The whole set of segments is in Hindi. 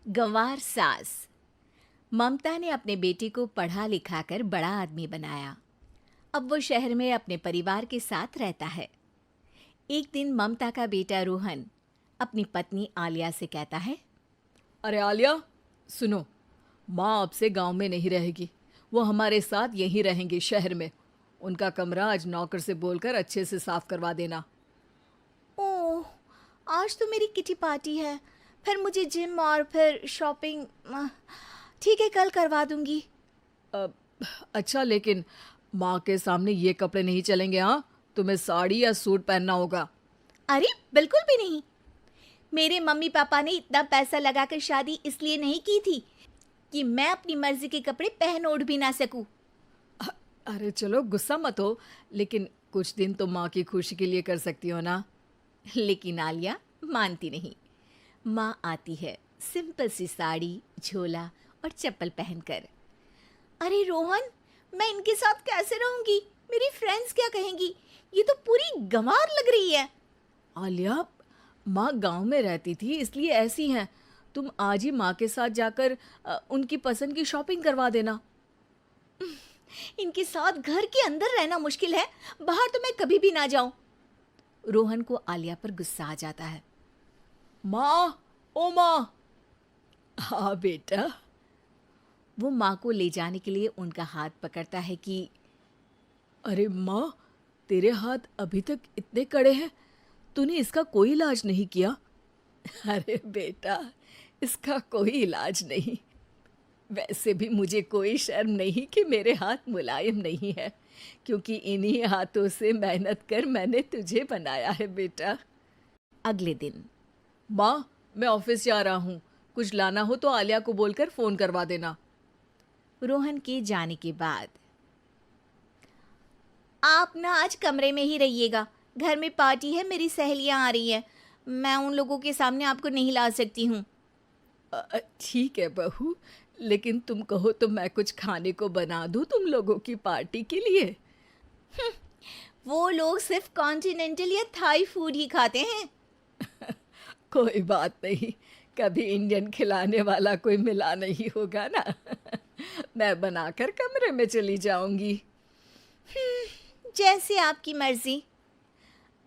गंवार सास। ममता ने अपने बेटे को पढ़ा लिखाकर बड़ा आदमी बनाया। अब वो शहर में अपने परिवार के साथ रहता है। एक दिन ममता का बेटा रोहन अपनी पत्नी आलिया से कहता है, अरे आलिया, सुनो, माँ अब से गांव में नहीं रहेगी। वो हमारे साथ यहीं रहेंगी शहर में। उनका कमरा आज नौकर से बोलकर अच्छे से साफ करवा देना। ओह, आज तो मेरी किटी पार्टी है, फिर मुझे जिम और फिर शॉपिंग। ठीक है, कल करवा दूंगी। अ, अच्छा, लेकिन माँ के सामने ये कपड़े नहीं चलेंगे। हाँ, तुम्हें साड़ी या सूट पहनना होगा। अरे बिल्कुल भी नहीं। मेरे मम्मी पापा ने इतना पैसा लगाकर शादी इसलिए नहीं की थी कि मैं अपनी मर्जी के कपड़े पहन ओढ़ भी ना सकूं। अरे चलो, गुस्सा मत हो, लेकिन कुछ दिन तो माँ की खुशी के लिए कर सकती हो ना। लेकिन आलिया मानती नहीं। माँ आती है सिंपल सी साड़ी, झोला और चप्पल पहनकर। अरे रोहन, मैं इनके साथ कैसे रहूंगी? मेरी फ्रेंड्स क्या कहेंगी? ये तो पूरी गंवार लग रही है। आलिया, माँ गांव में रहती थी इसलिए ऐसी हैं। तुम आज ही माँ के साथ जाकर उनकी पसंद की शॉपिंग करवा देना। इनके साथ घर के अंदर रहना मुश्किल है, बाहर तो मैं कभी भी ना जाऊं। रोहन को आलिया पर गुस्सा आ जाता है। माँ, ओ माँ। हाँ बेटा। वो माँ को ले जाने के लिए उनका हाथ पकड़ता है कि अरे माँ, तेरे हाथ अभी तक इतने कड़े हैं, तूने इसका कोई इलाज नहीं किया? अरे बेटा, इसका कोई इलाज नहीं। वैसे भी मुझे कोई शर्म नहीं कि मेरे हाथ मुलायम नहीं है, क्योंकि इन्हीं हाथों से मेहनत कर मैंने तुझे बनाया है बेटा। अगले दिन। माँ, मैं ऑफिस जा रहा हूँ। कुछ लाना हो तो आलिया को बोलकर फ़ोन करवा देना। रोहन के जाने के बाद, आप ना आज कमरे में ही रहिएगा, घर में पार्टी है, मेरी सहेलियां आ रही हैं, मैं उन लोगों के सामने आपको नहीं ला सकती हूँ। ठीक है बहू, लेकिन तुम कहो तो मैं कुछ खाने को बना दूँ तुम लोगों की पार्टी के लिए। वो लोग सिर्फ कॉन्टिनेंटल या थाई फूड ही खाते हैं। कोई बात नहीं, कभी इंडियन खिलाने वाला कोई मिला नहीं होगा ना। मैं बनाकर कमरे में चली जाऊंगी। जैसे आपकी मर्जी।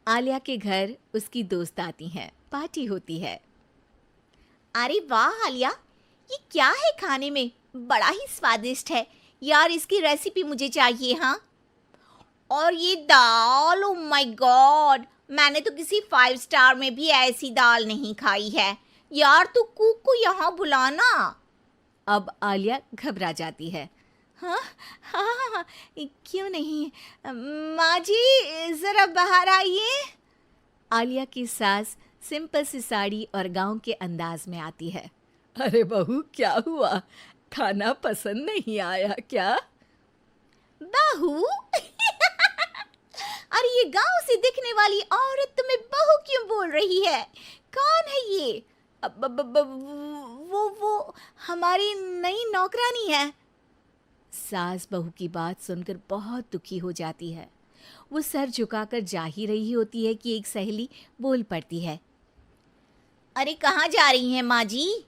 आलिया के घर उसकी दोस्त आती हैं, पार्टी होती है। अरे वाह आलिया, ये क्या है खाने में? बड़ा ही स्वादिष्ट है यार, इसकी रेसिपी मुझे चाहिए। हाँ, और ये दाल, ओ माय गॉड, मैंने तो किसी 5 स्टार में भी ऐसी दाल नहीं खाई है यार। तू कुक को यहाँ बुलाना। अब आलिया घबरा जाती है। हाँ हाँ हाँ हाँ, क्यों नहीं। माँ जी ज़रा बाहर आइए। आलिया की सास सिंपल सी साड़ी और गांव के अंदाज में आती है। अरे बहू, क्या हुआ? खाना पसंद नहीं आया क्या? बहू? अरे ये गांव से दिखने वाली औरत तुम्हें बहू क्यों बोल रही है? कौन है ये? वो हमारी नई नौकरानी है। सास बहू की बात सुनकर बहुत दुखी हो जाती है। वो सर झुकाकर जा ही रही होती है कि एक सहेली बोल पड़ती है। अरे कहाँ जा रही हैं माँ जी?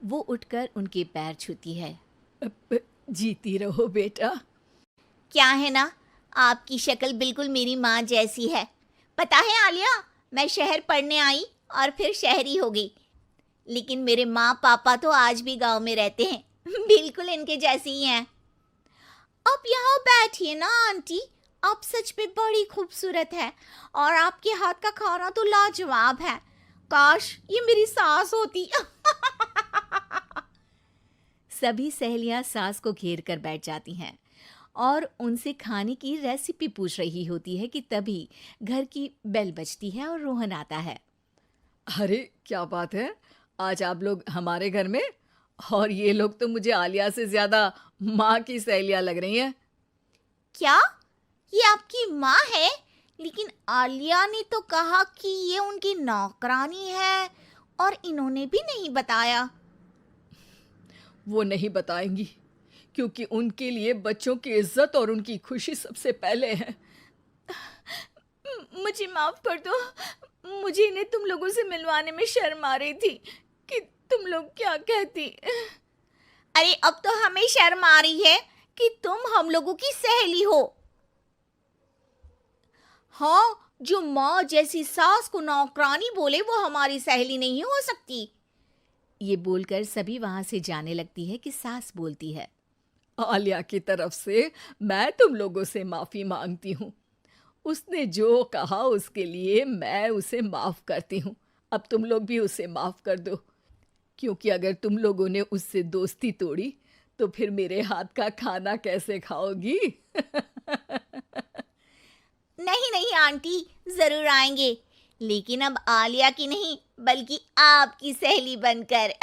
वो उठकर उनके पैर छूती है। जीती रहो बेटा। क्या है ना, आपकी शक्ल बिल्कुल मेरी माँ जैसी है। पता है आलिया, मैं शहर पढ़ने आई और फिर शहरी हो गई, लेकिन मेरे माँ पापा तो आज भी गांव में रहते हैं, बिल्कुल इनके जैसे ही हैं। आप यहाँ बैठिए ना आंटी, आप सच में बड़ी खूबसूरत है और आपके हाथ का खाना तो लाजवाब है। काश ये मेरी सास होती। सभी सहेलियां सास को घेर कर बैठ जाती हैं और उनसे खाने की रेसिपी पूछ रही होती है कि तभी घर की बेल बजती है और रोहन आता है। अरे क्या बात है, आज आप लोग हमारे घर में? और ये लोग तो मुझे आलिया से ज़्यादा माँ की सहेलियाँ लग रही हैं। क्या ये आपकी माँ है? लेकिन आलिया ने तो कहा कि ये उनकी नौकरानी है और इन्होंने भी नहीं बताया। वो नहीं बताएंगी, क्योंकि उनके लिए बच्चों की इज्जत और उनकी खुशी सबसे पहले है। मुझे माफ कर दो, मुझे इन्हें तुम लोगों से मिलवाने में शर्म आ रही थी। कि तुम लोग क्या कहती। अरे अब तो हमें शर्म आ रही है कि तुम हम लोगों की सहेली हो। हाँ, जो माँ जैसी सास को नौकरानी बोले वो हमारी सहेली नहीं हो सकती। ये बोलकर सभी वहां से जाने लगती है कि सास बोलती है, आलिया की तरफ से मैं तुम लोगों से माफ़ी मांगती हूँ। उसने जो कहा उसके लिए मैं उसे माफ़ करती हूँ। अब तुम लोग भी उसे माफ़ कर दो, क्योंकि अगर तुम लोगों ने उससे दोस्ती तोड़ी तो फिर मेरे हाथ का खाना कैसे खाओगी? नहीं नहीं आंटी, जरूर आएंगे, लेकिन अब आलिया की नहीं बल्कि आपकी सहेली बनकर।